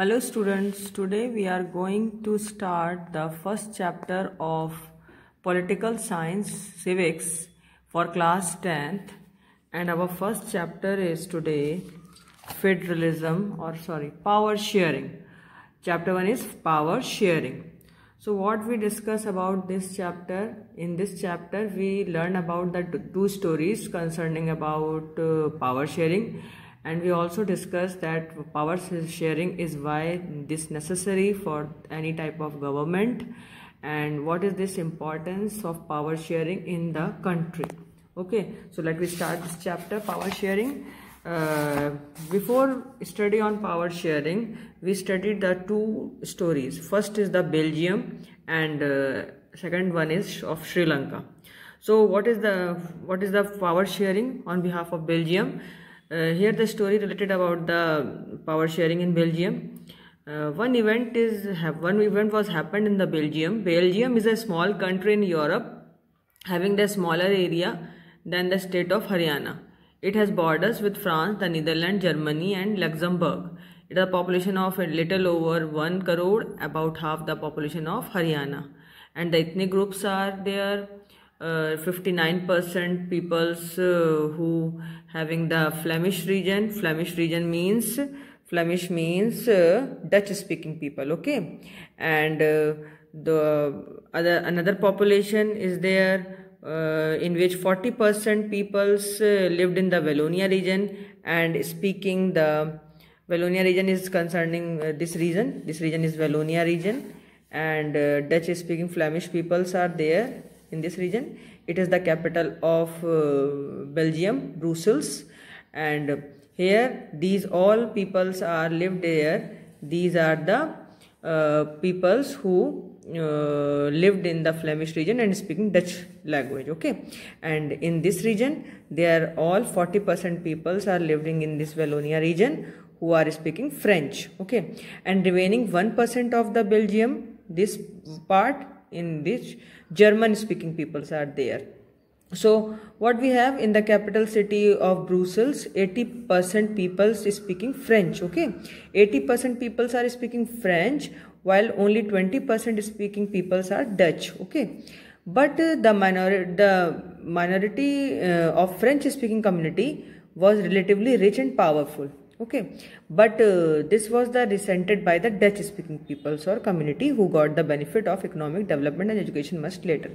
Hello students, today we are going to start the first chapter of Political Science Civics for class 10th, and our first chapter is today power sharing. Chapter 1 is power sharing. So what we discuss about this chapter, in this chapter we learn about the two stories concerning about power sharing. And we also discussed that power sharing is why this necessary for any type of government and what is this importance of power sharing in the country. Okay, so let me start this chapter, power sharing. Before study on power sharing, we studied the two stories. First is the Belgium and second one is of Sri Lanka. So what is the power sharing on behalf of Belgium? Here the story related about the power sharing in Belgium. One event was happened in the Belgium. Belgium is a small country in Europe, having the smaller area than the state of Haryana. It has borders with France, the Netherlands, Germany, and Luxembourg. It has a population of a little over 1 crore, about half the population of Haryana. And the ethnic groups are there. 59% peoples who having the Flemish region. Flemish means Dutch speaking people. Okay, and another population is there in which 40% peoples lived in the Wallonia region and speaking the Wallonia region is concerning this region. This region is Wallonia region, and Dutch speaking Flemish peoples are there in this region. It is the capital of Belgium, Brussels, and here these all peoples are lived there. These are the peoples who lived in the Flemish region and speaking Dutch language. Okay, and in this region there are all 40% peoples are living in this Wallonia region who are speaking French. Okay, and remaining 1% of the Belgium, this part in which German speaking peoples are there. So what we have in the capital city of Brussels, 80% people speaking French. Okay, 80% peoples are speaking French, while only 20% speaking peoples are Dutch. Okay, but the minority of French speaking community was relatively rich and powerful. Okay, but this was resented by the Dutch speaking peoples or community who got the benefit of economic development and education much later.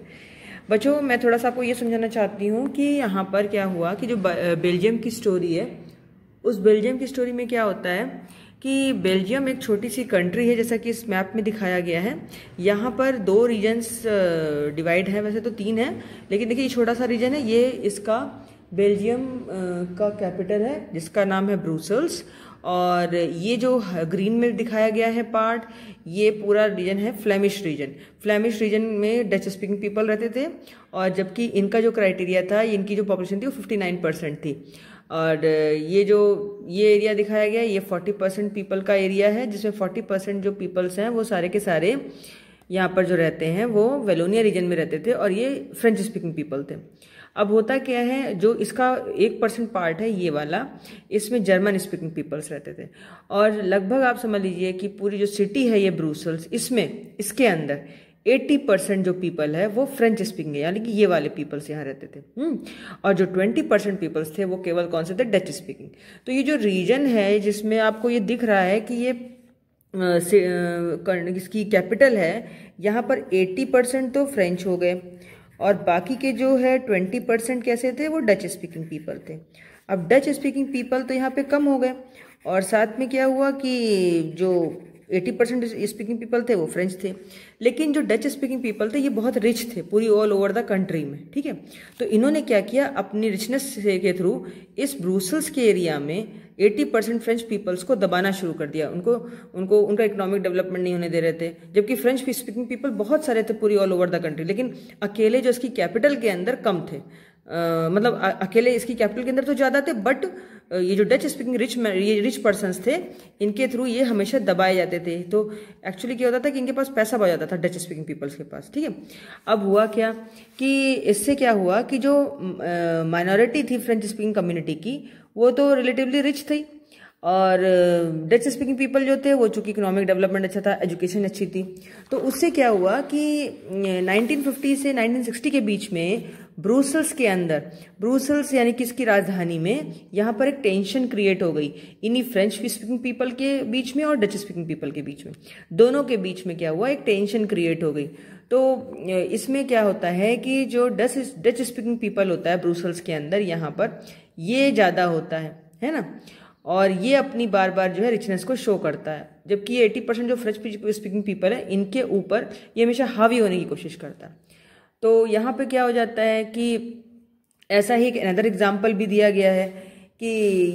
बच्चों, मैं थोड़ा सा आपको ये समझाना चाहती हूँ कि यहाँ पर क्या हुआ कि जो बेल्जियम की स्टोरी है, उस बेल्जियम की स्टोरी में क्या होता है कि बेल्जियम एक छोटी सी कंट्री है, जैसा कि इस मैप में दिखाया गया है. यहाँ पर 2 रीजन्स डिवाइड है, वैसे तो 3 है, लेकिन देखिए ये छोटा सा रीजन है, ये इसका बेल्जियम का कैपिटल है जिसका नाम है ब्रुसेल्स, और ये जो ग्रीन में दिखाया गया है पार्ट, ये पूरा रीजन है फ्लेमिश रीजन. फ्लेमिश रीजन में डच स्पीकिंग पीपल रहते थे, और जबकि इनका जो क्राइटेरिया था, इनकी जो पॉपुलेशन थी वो 59% थी. और ये एरिया दिखाया गया, ये 40% पीपल का एरिया है, जिसमें 40% जो पीपल्स हैं वो सारे के सारे यहाँ पर जो रहते हैं वो वेलोनिया रीजन में रहते थे, और ये फ्रेंच स्पीकिंग पीपल थे. अब होता क्या है, जो इसका 1% पार्ट है ये वाला, इसमें जर्मन स्पीकिंग पीपल्स रहते थे, और लगभग आप समझ लीजिए कि पूरी जो सिटी है ये ब्रुसेल्स, इसमें इसके अंदर 80% जो पीपल है वो फ्रेंच स्पीकिंग है, यानी कि ये वाले पीपल्स यहाँ रहते थे. और जो 20% पीपल्स थे वो केवल कौन से थे, डच स्पीकिंग. तो ये जो रीजन है जिसमें आपको ये दिख रहा है कि ये इसकी कैपिटल है, यहाँ पर 80% तो फ्रेंच हो गए, और बाकी के जो है 20% कैसे थे, वो डच स्पीकिंग पीपल थे. अब डच स्पीकिंग पीपल तो यहाँ पे कम हो गए, और साथ में क्या हुआ कि जो 80% स्पीकिंग पीपल थे वो फ्रेंच थे, लेकिन जो डच स्पीकिंग पीपल थे ये बहुत रिच थे पूरी ऑल ओवर द कंट्री में. ठीक है, तो इन्होंने क्या किया, अपनी रिचनेस के थ्रू इस ब्रुसेल्स के एरिया में 80% फ्रेंच पीपल्स को दबाना शुरू कर दिया. उनका इकोनॉमिक डेवलपमेंट नहीं होने दे रहे थे, जबकि फ्रेंच स्पीकिंग पीपल बहुत सारे थे पूरी ऑल ओवर द कंट्री, लेकिन अकेले जो इसकी कैपिटल के अंदर कम थे. मतलब अकेले इसकी कैपिटल के अंदर तो ज़्यादा थे, बट ये जो डच स्पीकिंग रिच पर्सन्स थे, इनके थ्रू ये हमेशा दबाए जाते थे. तो एक्चुअली क्या होता था कि इनके पास पैसा बढ़ जाता था डच स्पीकिंग पीपल्स के पास. ठीक है, अब हुआ क्या कि इससे क्या हुआ कि जो माइनॉरिटी थी फ्रेंच स्पीकिंग कम्युनिटी की, वो तो रिलेटिवली रिच थी, और डच स्पीकिंग पीपल जो थे वो चूंकि इकोनॉमिक डेवलपमेंट अच्छा था, एजुकेशन अच्छी थी, तो उससे क्या हुआ कि 1950 से 1960 के बीच में ब्रुसेल्स के अंदर, ब्रुसेल्स यानी कि इसकी राजधानी में, यहाँ पर एक टेंशन क्रिएट हो गई इन्हीं फ्रेंच स्पीकिंग पीपल के बीच में और डच स्पीकिंग पीपल के बीच में। दोनों के बीच में क्या हुआ, एक टेंशन क्रिएट हो गई। तो इसमें क्या होता है कि जो डच स्पीकिंग पीपल होता है ब्रुसेल्स के अंदर, यहाँ पर ये ज़्यादा होता है ना, और ये अपनी बार बार जो है रिचनेस को शो करता है, जबकि ये 80% जो फ्रेंच स्पीकिंग पीपल है इनके ऊपर ये हमेशा हावी होने की कोशिश करता है। तो यहाँ पे क्या हो जाता है कि ऐसा ही एक अनदर एग्जाम्पल भी दिया गया है कि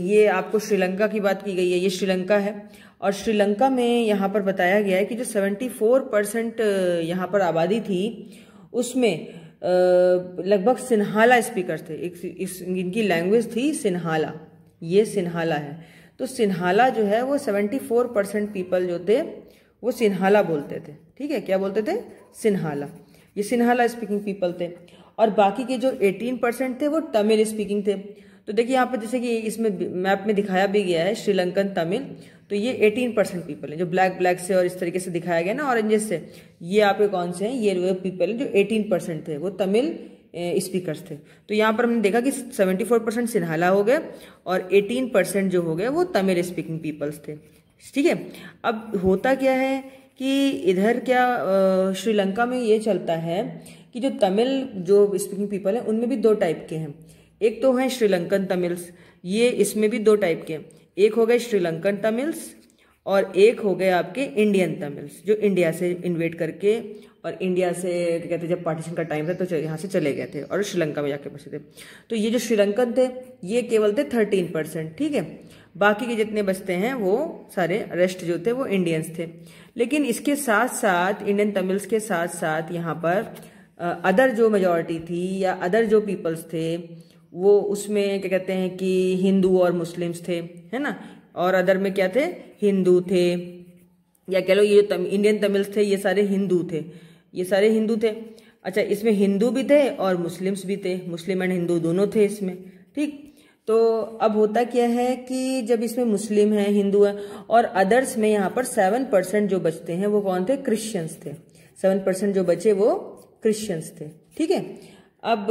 ये आपको श्रीलंका की बात की गई है, ये श्रीलंका है, और श्रीलंका में यहाँ पर बताया गया है कि जो 74% यहाँ पर आबादी थी उसमें लगभग सिन्हाला स्पीकर्स थे। इनकी लैंग्वेज थी सिन्हाला, ये सिन्हाला है। तो सिन्हाला जो है वो 74% पीपल जो थे वो सिन्हाला बोलते थे। ठीक है, क्या बोलते थे, सिन्हाला। ये सिन्हाला स्पीकिंग पीपल थे, और बाकी के जो 18% थे वो तमिल स्पीकिंग थे। तो देखिए यहाँ पर जैसे कि इसमें मैप में दिखाया भी गया है श्रीलंकन तमिल, तो ये 18% पीपल हैं जो ब्लैक से और इस तरीके से दिखाया गया ना ऑरेंजेस से, ये आपके कौन से हैं, ये वो पीपल हैं जो 18% थे वो तमिल स्पीकर्स थे। तो यहाँ पर हमने देखा कि 74% सिन्हाला हो गए और 18% जो हो गए वो तमिल स्पीकिंग पीपल्स थे। ठीक है, अब होता क्या है कि इधर क्या श्रीलंका में ये चलता है कि जो तमिल जो स्पीकिंग पीपल हैं उनमें भी दो टाइप के हैं। एक तो हैं श्रीलंकन तमिल्स, ये इसमें भी दो टाइप के हैं, एक हो गए श्रीलंकन तमिल्स और एक हो गए आपके इंडियन तमिल्स, जो इंडिया से इन्वेट करके और इंडिया से क्या कहते हैं जब पार्टीशन का टाइम था तो यहाँ से चले गए थे और श्रीलंका में जाके बसे थे। तो ये जो श्रीलंकन थे ये केवल थे 13%। ठीक है, बाकी के जितने बचते हैं वो सारे रेस्ट जो थे वो इंडियंस थे। लेकिन इसके साथ साथ इंडियन तमिल्स के साथ साथ यहाँ पर अदर जो मेजॉरिटी थी या अदर जो पीपल्स थे वो उसमें क्या कहते हैं कि हिंदू और मुस्लिम्स थे, है ना, और अदर में क्या थे, हिंदू थे, या कह लो ये जो इंडियन तमिल्स थे ये सारे हिंदू थे, ये सारे हिंदू थे। अच्छा, इसमें हिंदू भी थे और मुस्लिम्स भी थे, मुस्लिम एंड हिंदू दोनों थे इसमें। ठीक, तो अब होता क्या है कि जब इसमें मुस्लिम है, हिंदू है, और अदर्स में यहाँ पर 7% जो बचते हैं वो कौन थे, क्रिश्चियंस थे। 7% जो बचे वो क्रिश्चियंस थे। ठीक है, अब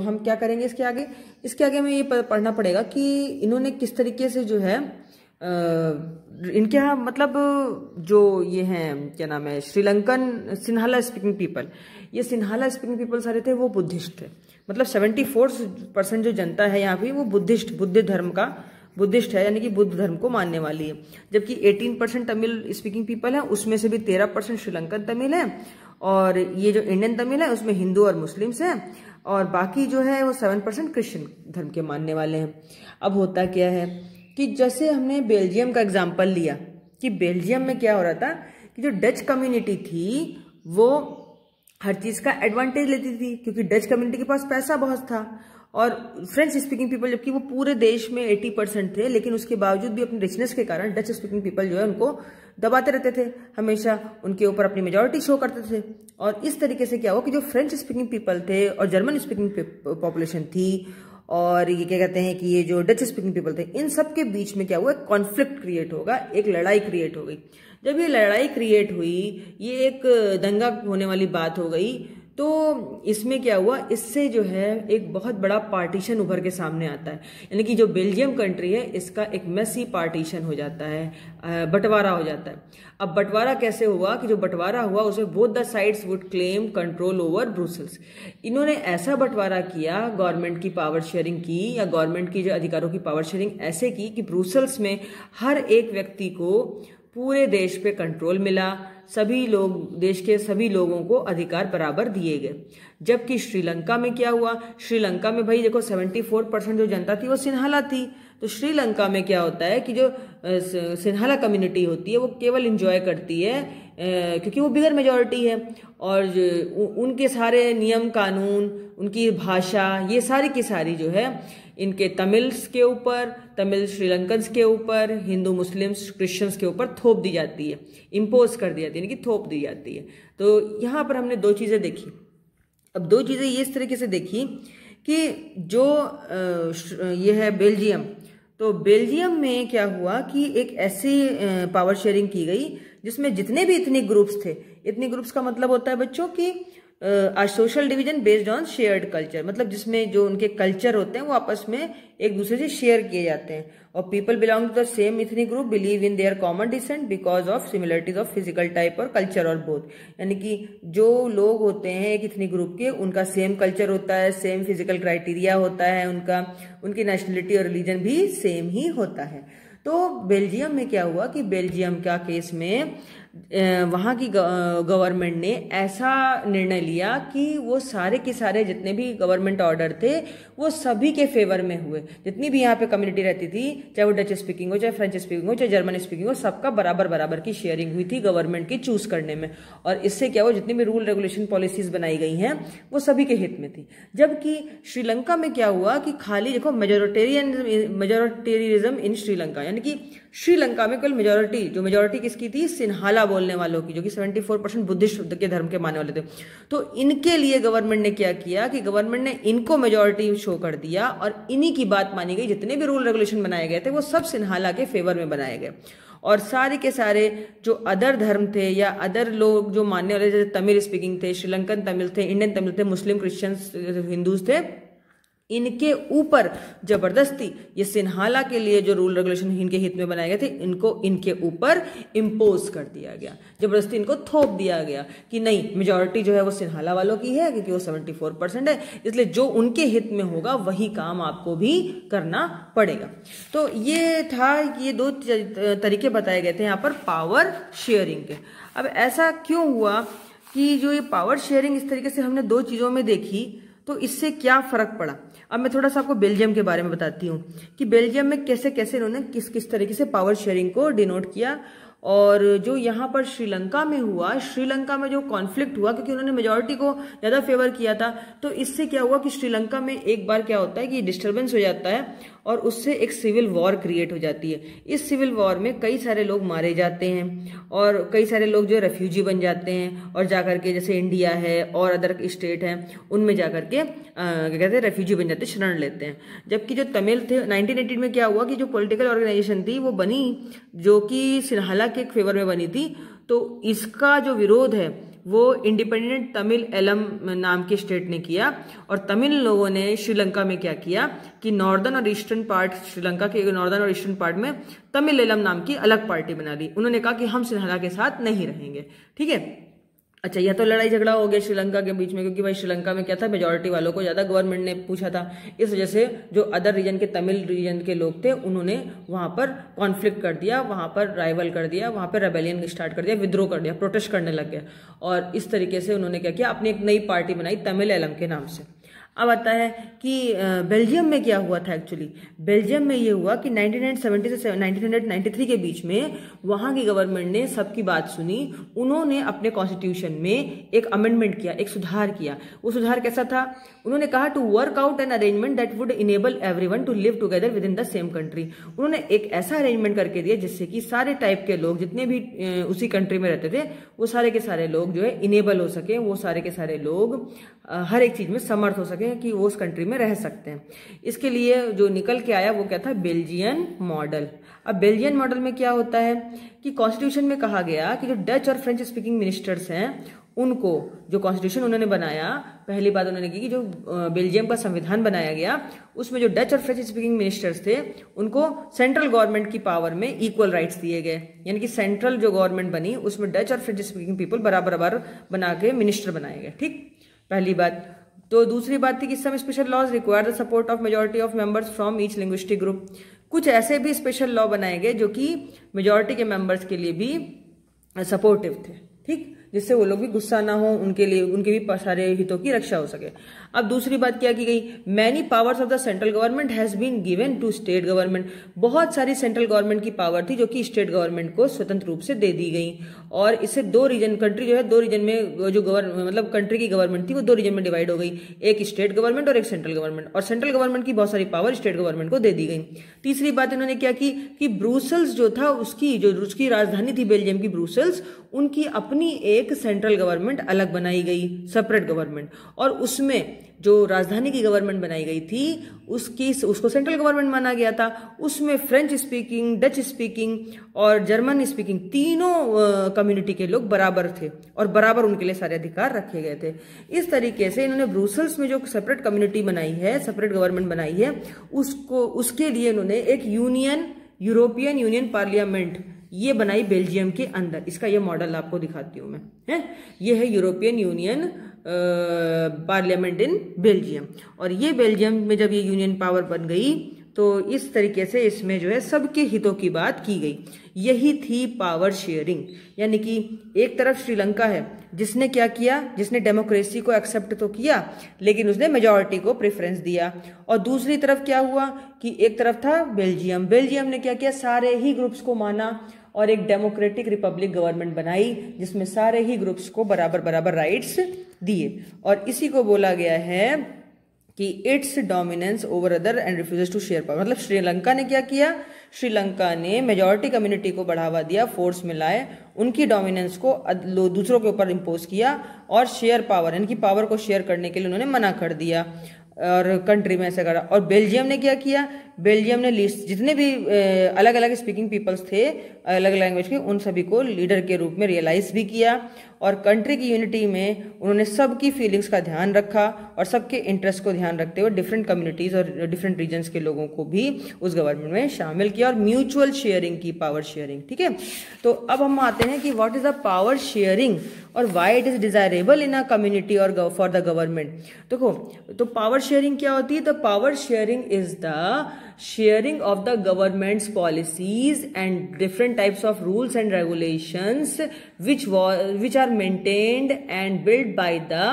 हम क्या करेंगे इसके आगे, इसके आगे हमें ये पढ़ना पड़ेगा कि इन्होंने किस तरीके से जो है इनके यहाँ मतलब जो ये हैं क्या नाम है श्रीलंकन सिन्हाला स्पीकिंग पीपल, ये सिन्हाला स्पीकिंग पीपल सारे थे वो बुद्धिस्ट थे। मतलब 74% जो जनता है यहाँ पे वो बुद्ध धर्म का बुद्धिस्ट है, यानी कि बुद्ध धर्म को मानने वाली है। जबकि 18% तमिल स्पीकिंग पीपल है, उसमें से भी 13% श्रीलंकन तमिल है, और ये जो इंडियन तमिल है उसमें हिंदू और मुस्लिम्स हैं, और बाकी जो है वो 7% क्रिश्चियन धर्म के मानने वाले हैं। अब होता क्या है कि जैसे हमने बेल्जियम का एग्जाम्पल लिया कि बेल्जियम में क्या हो रहा था कि जो डच कम्युनिटी थी वो हर चीज का एडवांटेज लेती थी, क्योंकि डच कम्युनिटी के पास पैसा बहुत था, और फ्रेंच स्पीकिंग पीपल जबकि वो पूरे देश में 80% थे, लेकिन उसके बावजूद भी अपनी रिचनेस के कारण डच स्पीकिंग पीपल जो है उनको दबाते रहते थे, हमेशा उनके ऊपर अपनी मेजॉरिटी शो करते थे। और इस तरीके से क्या हुआ कि जो फ्रेंच स्पीकिंग पीपल थे और जर्मन स्पीकिंग पॉपुलेशन थी और ये क्या कहते हैं कि ये जो डच स्पीकिंग पीपल थे, इन सब के बीच में क्या हुआ, कॉन्फ्लिक्ट क्रिएट होगा, एक लड़ाई क्रिएट हो गई। जब ये लड़ाई क्रिएट हुई, ये एक दंगा होने वाली बात हो गई, तो इसमें क्या हुआ, इससे जो है एक बहुत बड़ा पार्टीशन उभर के सामने आता है। यानी कि जो बेल्जियम कंट्री है इसका एक मेसी पार्टीशन हो जाता है, बंटवारा हो जाता है। अब बंटवारा कैसे हुआ कि जो बंटवारा हुआ उसमें both the sides would claim control over Brussels. इन्होंने ऐसा बंटवारा किया, गवर्नमेंट की पावर शेयरिंग की या गवर्नमेंट की जो अधिकारों की पावर शेयरिंग ऐसे की कि ब्रुसेल्स में हर एक व्यक्ति को पूरे देश पे कंट्रोल मिला, सभी लोग, देश के सभी लोगों को अधिकार बराबर दिए गए। जबकि श्रीलंका में क्या हुआ, श्रीलंका में भाई देखो 74% जो जनता थी वो सिन्हाला थी, तो श्रीलंका में क्या होता है कि जो सिन्हाला कम्युनिटी होती है वो केवल एंजॉय करती है क्योंकि वो बिगर मेजॉरिटी है, और उनके सारे नियम कानून, उनकी भाषा, ये सारी की सारी जो है इनके तमिल्स के ऊपर, तमिल श्रीलंकन्स के ऊपर, हिंदू मुस्लिम्स क्रिश्चियंस के ऊपर थोप दी जाती है, इम्पोज कर दी जाती है, यानी कि थोप दी जाती है। तो यहाँ पर हमने दो चीज़ें देखी। अब दो चीज़ें ये इस तरीके से देखी कि जो ये है बेल्जियम, तो बेल्जियम में क्या हुआ कि एक ऐसी पावर शेयरिंग की गई जिसमें जितने भी इतने ग्रुप्स थे, इतने ग्रुप्स का मतलब होता है बच्चों की social division based on shared culture, मतलब जिसमें जो उनके कल्चर होते हैं वो आपस में एक दूसरे से शेयर किए जाते हैं। और people belong to the same ethnic group believe in their common descent because of similarities of physical type और कल्चर और बोथ, यानी कि जो लोग होते हैं एक इथनिक ग्रुप के, उनका सेम कल्चर होता है, सेम फिजिकल क्राइटेरिया होता है, उनकी नेशनलिटी और रिलीजन भी सेम ही होता है। तो बेल्जियम में क्या हुआ कि बेल्जियम का केस में वहाँ की गवर्नमेंट ने ऐसा निर्णय लिया कि वो सारे के सारे जितने भी गवर्नमेंट ऑर्डर थे वो सभी के फेवर में हुए। जितनी भी यहाँ पे कम्युनिटी रहती थी, चाहे वो डच स्पीकिंग हो, चाहे फ्रेंच स्पीकिंग हो, चाहे जर्मन स्पीकिंग हो, सबका बराबर बराबर की शेयरिंग हुई थी गवर्नमेंट की चूज करने में। और इससे क्या हुआ, जितनी भी रूल रेगुलेशन पॉलिसीज बनाई गई हैं वो सभी के हित में थी। जबकि श्रीलंका में क्या हुआ कि खाली देखो मेजोरिटेरियनिज्म इन श्रीलंका, यानी कि श्रीलंका में केवल मेजोरिटी किसकी थी, सिन्हाला बोलने वालों की, जो कि 74% बुद्धिस्ट के धर्म के मानने वाले थे। तो इनके लिए गवर्नमेंट ने क्या किया कि गवर्नमेंट ने इनको मेजोरिटी शो कर दिया और इन्हीं की बात मानी गई। जितने भी रूल रेगुलेशन बनाए गए थे वो सब सिन्हाला के फेवर में बनाए गए। और सारे के सारे जो अदर धर्म थे या अदर लोग जो मानने वाले, जैसे तमिल स्पीकिंग थे, श्रीलंकन तमिल थे, इंडियन तमिल थे, मुस्लिम, क्रिश्चियंस, हिंदूज थे, इनके ऊपर जबरदस्ती ये सिन्हाला के लिए जो रूल रेगुलेशन इनके हित में बनाए गए थे, इनको इनके ऊपर इम्पोज कर दिया गया, जबरदस्ती इनको थोप दिया गया कि नहीं, मेजॉरिटी जो है वो सिन्हाला वालों की है क्योंकि वो 74% है, इसलिए जो उनके हित में होगा वही काम आपको भी करना पड़ेगा। तो ये था कि ये 2 तरीके बताए गए थे यहाँ पर पावर शेयरिंग के। अब ऐसा क्यों हुआ कि जो ये पावर शेयरिंग इस तरीके से हमने 2 चीजों में देखी, तो इससे क्या फर्क पड़ा। अब मैं थोड़ा सा आपको बेल्जियम के बारे में बताती हूँ कि बेल्जियम में कैसे कैसे इन्होंने किस किस तरीके से पावर शेयरिंग को डिनोट किया। और जो यहाँ पर श्रीलंका में हुआ, श्रीलंका में जो कॉन्फ्लिक्ट हुआ क्योंकि उन्होंने मेजॉरिटी को ज्यादा फेवर किया था, तो इससे क्या हुआ कि श्रीलंका में एक बार क्या होता है कि डिस्टर्बेंस हो जाता है और उससे एक सिविल वॉर क्रिएट हो जाती है। इस सिविल वॉर में कई सारे लोग मारे जाते हैं और कई सारे लोग जो रेफ्यूजी बन जाते हैं और जाकर के, जैसे इंडिया है और अदर स्टेट हैं, उनमें जाकर के क्या कहते हैं, रेफ्यूजी बन जाते हैं, शरण लेते हैं। जबकि जो तमिल थे, 1918 में क्या हुआ कि जो पॉलिटिकल ऑर्गेनाइजेशन थी वो बनी जो कि सिन्हाला के फेवर में बनी थी, तो इसका जो विरोध है वो इंडिपेंडेंट तमिल एलम नाम के स्टेट ने किया। और तमिल लोगों ने श्रीलंका में क्या किया कि नॉर्दर्न और ईस्टर्न पार्ट, श्रीलंका के नॉर्दर्न और ईस्टर्न पार्ट में तमिल एलम नाम की अलग पार्टी बना ली। उन्होंने कहा कि हम सिन्हाला के साथ नहीं रहेंगे। ठीक है, अच्छा, यह तो लड़ाई झगड़ा हो गया श्रीलंका के बीच में, क्योंकि भाई श्रीलंका में क्या था, मेजॉरिटी वालों को ज्यादा गवर्नमेंट ने पूछा था। इस वजह से जो अदर रीजन के, तमिल रीजन के लोग थे, उन्होंने वहां पर कॉन्फ्लिक्ट कर दिया, वहां पर राइवल कर दिया, वहां पर रेबेलियन स्टार्ट कर दिया, विद्रोह कर दिया, प्रोटेस्ट करने लग गया। और इस तरीके से उन्होंने क्या किया, अपनी एक नई पार्टी बनाई तमिल एलम के नाम से। अब आता है कि बेल्जियम में क्या हुआ था। एक्चुअली बेल्जियम में ये हुआ कि 1970 से 1993 के बीच में वहां की गवर्नमेंट ने सबकी बात सुनी। उन्होंने अपने कॉन्स्टिट्यूशन में एक अमेंडमेंट किया, एक सुधार किया। वो सुधार कैसा था, उन्होंने कहा to work out an arrangement that would enable everyone to live together with in the same country. उन्होंने एक ऐसा अरेंजमेंट करके दिया जिससे कि सारे टाइप के लोग जितने भी उसी कंट्री में रहते थे, वो सारे के सारे लोग जो है इनेबल हो सके, वो सारे के सारे लोग हर एक चीज में समर्थ हो सके कि वो उस कंट्री में रह सकते हैं। इसके लिए जो निकल के आया वो क्या था, बेल्जियन मॉडल। अब बेल्जियन मॉडल में क्या होता है कि कॉन्स्टिट्यूशन में कहा गया कि जो डच और फ्रेंच स्पीकिंग मिनिस्टर्स हैं, उनको जो कॉन्स्टिट्यूशन उन्होंने बनाया, पहली बात उन्होंने की कि जो बेल्जियम का संविधान बनाया गया उसमें जो डच और फ्रेंच स्पीकिंग मिनिस्टर्स थे उनको सेंट्रल गवर्नमेंट की पावर में इक्वल राइट्स दिए गए। यानी कि सेंट्रल जो गवर्नमेंट बनी उसमें डच और फ्रेंच स्पीकिंग पीपल बराबर बराबर बना के मिनिस्टर बनाए गए। ठीक, पहली बात। तो दूसरी बात थी कि some special laws require the support of majority of members from each linguistic group. कुछ ऐसे भी स्पेशल लॉ बनाए गए जो कि मेजॉरिटी के मेंबर्स के लिए भी सपोर्टिव थे। ठीक, जिससे वो लोग भी गुस्सा ना हो, उनके लिए उनके भी सारे हितों की रक्षा हो सके। अब दूसरी बात क्या की गई, many powers of the central government has been given to state government. बहुत सारी सेंट्रल गवर्नमेंट की पावर थी जो कि स्टेट गवर्नमेंट को स्वतंत्र रूप से दे दी गई। और इससे 2 रीजन, कंट्री जो है 2 रीजन में जो मतलब कंट्री की गवर्नमेंट थी वो 2 रीजन में डिवाइड हो गई, एक स्टेट गवर्नमेंट और एक सेंट्रल गवर्नमेंट। और सेंट्रल गवर्नमेंट की बहुत सारी पावर स्टेट गवर्नमेंट को दे दी गई। तीसरी बात इन्होंने क्या की कि ब्रुसेल्स जो था, उसकी जो उसकी राजधानी थी बेल्जियम की ब्रुसेल्स, उनकी अपनी एक सेंट्रल गवर्नमेंट अलग बनाई गई, सेपरेट गवर्नमेंट, और उसमें जो राजधानी की गवर्नमेंट बनाई गई थी उसको सेंट्रल गवर्नमेंट माना गया था। उसमें फ्रेंच स्पीकिंग, डच स्पीकिंग और जर्मन स्पीकिंग तीनों कम्युनिटी के लोग बराबर थे और बराबर उनके लिए सारे अधिकार रखे गए थे। इस तरीके से इन्होंने ब्रुसेल्स में जो सेपरेट कम्युनिटी बनाई है, सेपरेट गवर्नमेंट बनाई है, उसके लिए इन्होंने एक यूरोपियन यूनियन पार्लियामेंट ये बनाई बेल्जियम के अंदर। इसका ये मॉडल आपको दिखाती हूं मैं, है ये है European union parliament in Belgium. और ये बेल्जियम में जब ये यूनियन पावर बन गई तो इस तरीके से इसमें जो है सबके हितों की बात की गई। यही थी पावर शेयरिंग। यानी कि एक तरफ श्रीलंका है जिसने क्या किया, जिसने डेमोक्रेसी को एक्सेप्ट तो किया लेकिन उसने मेजॉरिटी को प्रेफरेंस दिया, और दूसरी तरफ क्या हुआ कि एक तरफ था बेल्जियम ने क्या किया, सारे ही ग्रुप्स को माना और एक डेमोक्रेटिक रिपब्लिक गवर्नमेंट बनाई जिसमें सारे ही ग्रुप्स को बराबर बराबर राइट्स दिए। और इसी को बोला गया है कि it's dominance over other and refuses to share power. मतलब श्रीलंका ने क्या किया, श्रीलंका ने मेजॉरिटी कम्युनिटी को बढ़ावा दिया, फोर्स में लाए, उनकी डोमिनेंस को दूसरों के ऊपर इम्पोज किया और शेयर पावर, इनकी पावर को शेयर करने के लिए उन्होंने मना कर दिया और कंट्री में ऐसा करा। और बेल्जियम ने क्या किया, बेल्जियम ने लिस्ट जितने भी अलग अलग स्पीकिंग पीपल्स थे अलग अलग लैंग्वेज के, उन सभी को लीडर के रूप में रियलाइज भी किया और कंट्री की यूनिटी में उन्होंने सबकी फीलिंग्स का ध्यान रखा और सबके इंटरेस्ट को ध्यान रखते हुए डिफरेंट कम्युनिटीज और डिफरेंट रीजन्स के लोगों को भी उस गवर्नमेंट में शामिल किया और म्यूचुअल शेयरिंग की, पावर शेयरिंग। ठीक है, तो अब हम आते हैं कि what is the power sharing और why it is desirable in a community और फॉर द गवर्नमेंट। देखो, तो पावर शेयरिंग क्या होती है, तो power sharing is the sharing of the government's policies and different types of rules and regulations which are maintained and built by the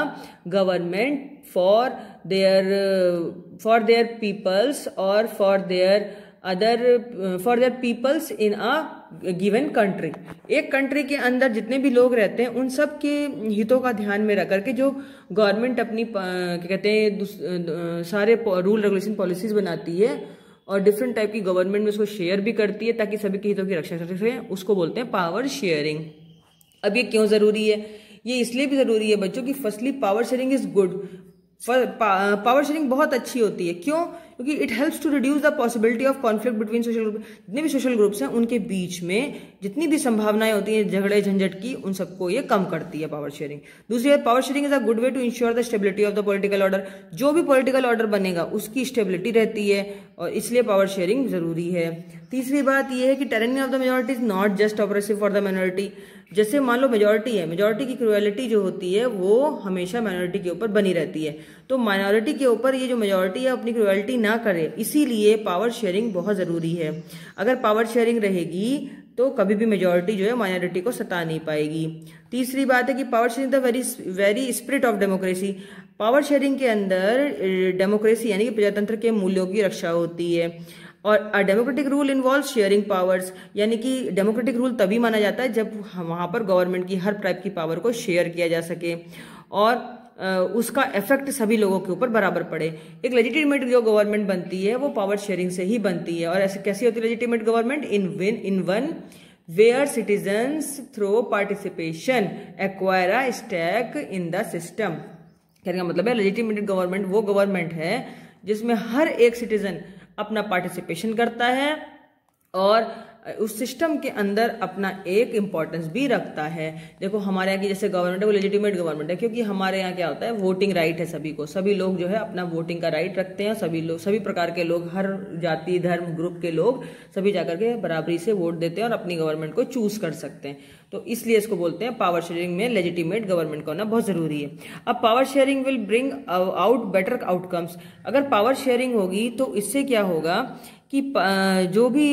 government for their peoples or for their peoples in a given country. एक country के अंदर जितने भी लोग रहते हैं उन सब के हितों का ध्यान में रख करके जो गवर्नमेंट अपनी क्या कहते हैं सारे रूल रेगुलेशन पॉलिसीज बनाती है और डिफरेंट टाइप की गवर्नमेंट में उसको शेयर भी करती है ताकि सभी के हितों की रक्षा कर सके, उसको बोलते हैं पावर शेयरिंग। अब ये क्यों जरूरी है, ये इसलिए भी जरूरी है बच्चों की firstly power sharing is good. Power sharing बहुत अच्छी होती है, क्यों, क्योंकि it helps to reduce the possibility of conflict between social group. जितने भी सोशल ग्रुप्स हैं उनके बीच में जितनी भी संभावनाएं होती हैं झगड़े झंझट की, उन सबको ये कम करती है पावर शेयरिंग। दूसरी बात, power sharing is a good way to ensure the stability of the political order. जो भी पॉलिटिकल ऑर्डर बनेगा उसकी स्टेबिलिटी रहती है और इसलिए पावर शेयरिंग जरूरी है। तीसरी बात यह है कि tyranny of the majority is not just oppressive for the minority. जैसे मान लो मेजॉरिटी है, मेजॉरिटी की क्रुएलिटी जो होती है वो हमेशा माइनॉरिटी के ऊपर बनी रहती है, तो माइनॉरिटी के ऊपर ये जो मेजॉरिटी है अपनी क्रुएलिटी ना करे, इसीलिए पावर शेयरिंग बहुत जरूरी है। अगर पावर शेयरिंग रहेगी तो कभी भी मेजॉरिटी जो है माइनॉरिटी को सता नहीं पाएगी। तीसरी बात है कि power sharing the very spirit of democracy. Power sharing के अंदर डेमोक्रेसी यानी कि प्रजातंत्र के मूल्यों की रक्षा होती है। और democratic rule involve sharing powers, यानी कि डेमोक्रेटिक रूल तभी माना जाता है जब वहां पर गवर्नमेंट की हर टाइप की पावर को शेयर किया जा सके और उसका इफेक्ट सभी लोगों के ऊपर बराबर पड़े। एक लेजिटिमेट जो गवर्नमेंट बनती है वो पावर शेयरिंग से ही बनती है। और ऐसे कैसी होती है legitimate government, in one where citizens through participation acquire a stake in the system. कहने का मतलब है लेजिटिमेट गवर्नमेंट वो गवर्नमेंट है जिसमें हर एक सिटीजन अपना पार्टिसिपेशन करता है और उस सिस्टम के अंदर अपना एक इम्पोर्टेंस भी रखता है। देखो हमारे यहाँ की जैसे गवर्नमेंट है वो लेजिटिमेट गवर्नमेंट है क्योंकि हमारे यहाँ क्या होता है, वोटिंग राइट है सभी को, सभी लोग जो है अपना वोटिंग का राइट रखते हैं। सभी प्रकार के लोग, हर जाति धर्म ग्रुप के लोग सभी जाकर के बराबरी से वोट देते हैं और अपनी गवर्नमेंट को चूज कर सकते हैं। तो इसलिए इसको बोलते हैं पावर शेयरिंग में लेजिटिमेट गवर्नमेंट का होना बहुत जरूरी है। अब power sharing will bring out better outcomes. अगर पावर शेयरिंग होगी तो इससे क्या होगा कि जो भी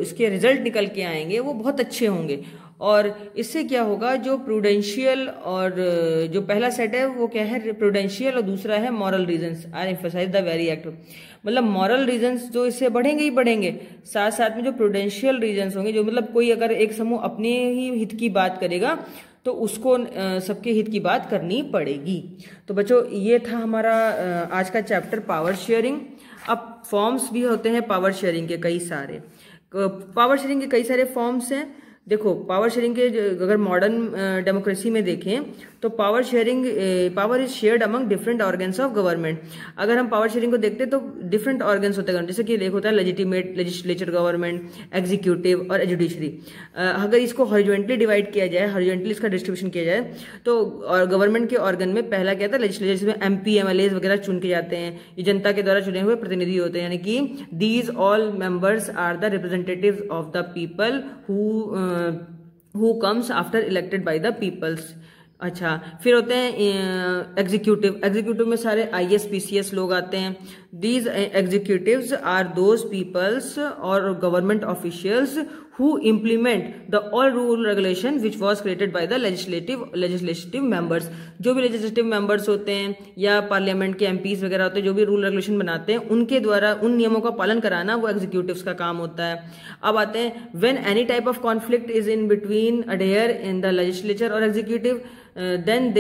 इसके रिजल्ट निकल के आएंगे वो बहुत अच्छे होंगे। और इससे क्या होगा, जो प्रूडेंशियल और जो पहला सेट है वो क्या है, प्रूडेंशियल, और दूसरा है moral reasons are emphasise the very act. मतलब मॉरल रीजंस जो इससे बढ़ेंगे ही बढ़ेंगे, साथ साथ में जो प्रूडेंशियल रीजंस होंगे, जो मतलब कोई अगर एक समूह अपने ही हित की बात करेगा तो उसको सबके हित की बात करनी पड़ेगी। तो बच्चों ये था हमारा आज का चैप्टर पावर शेयरिंग। अब फॉर्म्स भी होते हैं पावर शेयरिंग के कई सारे। पावर शेयरिंग के कई सारे फॉर्म्स हैं। देखो पावर शेयरिंग के अगर मॉडर्न डेमोक्रेसी में देखें तो power is shared among different organs of government. अगर हम पावर शेयरिंग को देखते हैं तो डिफरेंट ऑर्गन्स होते हैं, जैसे कि एक होता है लेजिस्लेचर गवर्नमेंट, एग्जीक्यूटिव और जुडिशरी। अगर इसको हॉरिजॉन्टली डिवाइड किया जाए, हॉरिजॉन्टली इसका डिस्ट्रीब्यूशन किया जाए तो गवर्नमेंट के ऑर्गन में पहला क्या था, लेजिस्लेचर, जिसमें MP MLAs वगैरह चुन के जाते हैं, ये जनता के द्वारा चुने हुए प्रतिनिधि होते हैं, यानी कि these all members are the representatives of the people who comes after elected by the peoples। अच्छा, फिर होते हैं एग्जीक्यूटिव में सारे IAS PCS लोग आते हैं। These executives are those peoples और government officials who implement the all rule regulation which was created by the legislative members। जो भी legislative members होते हैं या पार्लियामेंट के MPs वगैरह होते हैं, जो भी रूल रेगुलेशन बनाते हैं, उनके द्वारा उन नियमों का पालन कराना वो एग्जीक्यूटिव्स का काम होता है। अब आते हैं when any type of conflict is in between adhere in the legislature or executive, then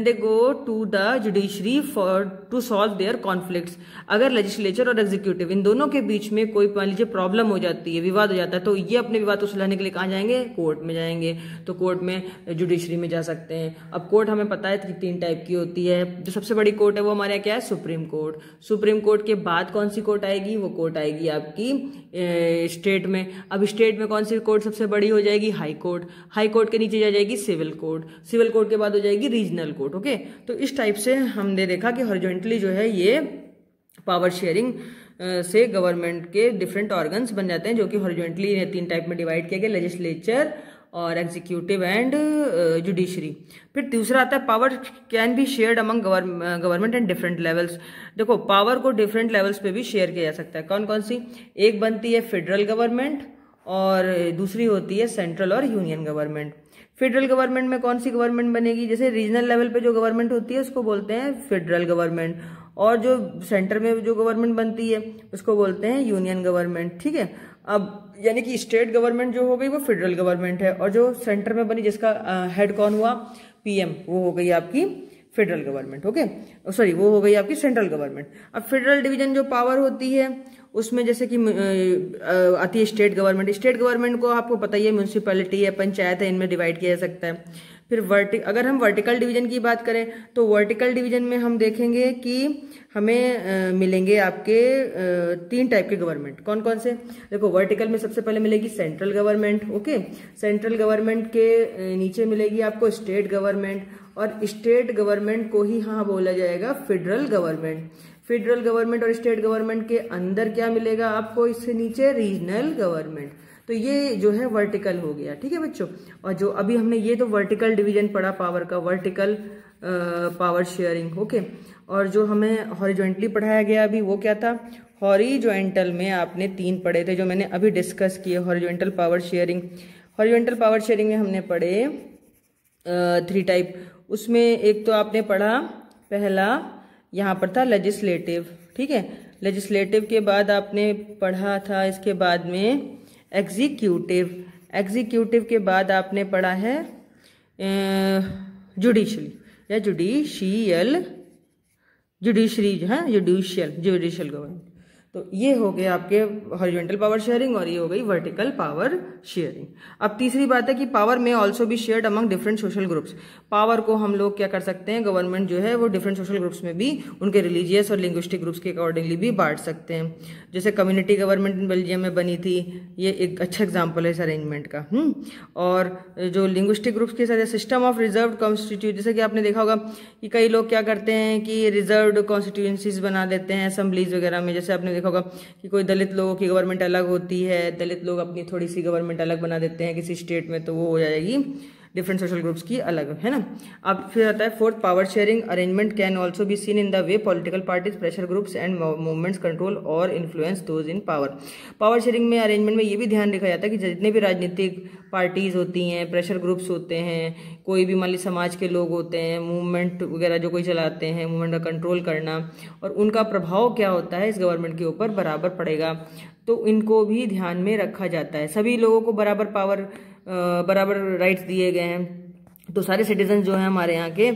they go to the judiciary to solve their conflicts। अगर लेजिस्लेचर और एग्जीक्यूटिव इन दोनों के बीच में कोई मान लीजिए प्रॉब्लम हो जाती है, विवाद हो जाता है, तो ये अपने विवाद को सुलझाने के लिए कहाँ जाएंगे, कोर्ट में जाएंगे। तो कोर्ट में जुडिशरी में जा सकते हैं। अब कोर्ट हमें पता है कि 3 टाइप की होती है। जो सबसे बड़ी कोर्ट है वो हमारे यहाँ क्या है, सुप्रीम कोर्ट। सुप्रीम कोर्ट के बाद कौन सी कोर्ट आएगी, वो कोर्ट आएगी आपकी स्टेट में। अब स्टेट में कौन सी कोर्ट सबसे बड़ी हो जाएगी, हाई कोर्ट। हाई कोर्ट के नीचे जा जाएगी सिविल कोर्ट। सिविल कोर्ट के बाद हो जाएगी रीजनल कोर्ट। ओके, तो इस टाइप से हमने देखा कि हॉरिजॉन्टली जो है ये पावर शेयरिंग से गवर्नमेंट के डिफरेंट ऑर्गन्स बन जाते हैं, जो कि हॉरिजॉन्टली 3 टाइप में डिवाइड किया गया, लेजिस्लेचर और एग्जीक्यूटिव एंड जुडिशरी। फिर दूसरा आता है power can be shared among government and different levels. देखो पावर को डिफरेंट लेवल्स पे भी शेयर किया जा सकता है। कौन कौन सी, एक बनती है फेडरल गवर्नमेंट और दूसरी होती है सेंट्रल और यूनियन गवर्नमेंट। फेडरल गवर्नमेंट में कौन सी गवर्नमेंट बनेगी, जैसे रीजनल लेवल पे जो गवर्नमेंट होती है उसको बोलते हैं फेडरल गवर्नमेंट, और जो सेंटर में जो गवर्नमेंट बनती है उसको बोलते हैं यूनियन गवर्नमेंट। ठीक है, अब यानी कि स्टेट गवर्नमेंट जो हो गई वो फेडरल गवर्नमेंट है, और जो सेंटर में बनी जिसका हेड कौन हुआ, PM, वो हो गई आपकी फेडरल गवर्नमेंट। ओके, सॉरी, वो हो गई आपकी सेंट्रल गवर्नमेंट। अब फेडरल डिवीजन जो पावर होती है उसमें जैसे कि आती है स्टेट गवर्नमेंट। स्टेट गवर्नमेंट को आपको पता ही है, म्यूनसिपैलिटी है, पंचायत है, इनमें डिवाइड किया जा सकता है। फिर अगर हम वर्टिकल डिवीजन की बात करें तो वर्टिकल डिवीजन में हम देखेंगे कि हमें मिलेंगे आपके 3 टाइप के गवर्नमेंट। कौन कौन से, देखो वर्टिकल में सबसे पहले मिलेगी central government. Okay, central government के नीचे मिलेगी आपको स्टेट गवर्नमेंट, और स्टेट गवर्नमेंट को ही हाँ बोला जाएगा फेडरल गवर्नमेंट। फेडरल गवर्नमेंट और स्टेट गवर्नमेंट के अंदर क्या मिलेगा आपको, इससे नीचे रीजनल गवर्नमेंट। तो ये जो है वर्टिकल हो गया। ठीक है बच्चों, और जो अभी हमने ये तो वर्टिकल डिवीजन पढ़ा पावर का, वर्टिकल पावर शेयरिंग। ओके, और जो हमें हॉरिजॉन्टली पढ़ाया गया अभी वो क्या था, हॉरिजॉन्टल में आपने 3 पढ़े थे जो मैंने अभी डिस्कस किए, horizontal power sharing. Horizontal power sharing में हमने पढ़े 3 टाइप। उसमें एक तो आपने पढ़ा, पहला यहाँ पर था लेजिस्लेटिव। ठीक है, लेजिस्लेटिव के बाद आपने पढ़ा था इसके बाद में एग्जीक्यूटिव। एग्जीक्यूटिव के बाद आपने पढ़ा है जुडिशरी या जुडिशियल गवर्नमेंट। तो ये हो गए आपके हॉरिजॉन्टल पावर शेयरिंग और ये हो गई वर्टिकल पावर शेयरिंग। अब तीसरी बात है कि पावर में also be shared among different social groups. Power को हम लोग क्या कर सकते हैं, गवर्नमेंट जो है वो डिफरेंट सोशल ग्रुप्स में भी उनके रिलीजियस और लिंग्विस्टिक ग्रुप्स के अकॉर्डिंगली भी बांट सकते हैं। जैसे कम्युनिटी गवर्नमेंट बेल्जियम में बनी थी, ये एक अच्छा एग्जाम्पल है इस अरेंजमेंट का। और जो लिंग्विस्टिक ग्रुप्स के साथ सिस्टम ऑफ रिजर्व कॉन्स्टिट्यूट, जैसे कि आपने देखा होगा कि कई लोग क्या करते हैं कि रिजर्व कॉन्स्टिट्यूएंसीज बना देते हैं असेंबलीज वगैरह में। जैसे आपने देखा होगा कि कोई दलित लोगों की गवर्नमेंट अलग होती है, दलित लोग अपनी थोड़ी सी गवर्नमेंट अलग बना देते हैं किसी स्टेट में, तो वो हो जाएगी डिफरेंट सोशल ग्रुप्स की अलग, है ना। अब फिर आता है fourth, power sharing arrangement can also be seen in the way political parties, pressure groups and movements control और influence those in power. Power sharing में अरेंजमेंट में ये भी ध्यान रखा जाता है कि जितने भी राजनीतिक पार्टीज होती हैं, प्रेशर ग्रुप्स होते हैं, कोई भी मान ली समाज के लोग होते हैं, मूवमेंट वगैरह जो कोई चलाते हैं, मूवमेंट का कंट्रोल करना और उनका प्रभाव क्या होता है इस गवर्नमेंट के ऊपर बराबर पड़ेगा, तो इनको भी ध्यान में रखा जाता है। सभी लोगों को बराबर पावर, बराबर राइट्स दिए गए हैं, तो सारे सिटीजन जो हैं हमारे यहाँ के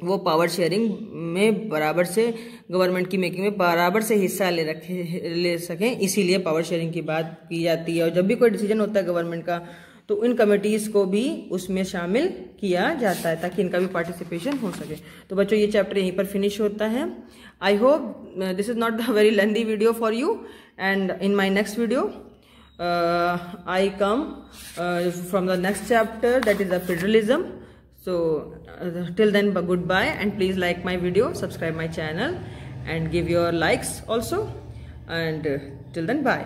वो पावर शेयरिंग में बराबर से गवर्नमेंट की मेकिंग में बराबर से हिस्सा ले सकें, इसीलिए पावर शेयरिंग की बात की जाती है। और जब भी कोई डिसीजन होता है गवर्नमेंट का तो इन कमिटीज़ को भी उसमें शामिल किया जाता है ताकि इनका भी पार्टिसिपेशन हो सके। तो बच्चों ये चैप्टर यहीं पर फिनिश होता है। I hope this is not the very lengthy video for you, and in my next video I come from the next chapter, that is the federalism. So till then, goodbye, and please like my video, subscribe my channel, and give your likes also, and till then, bye.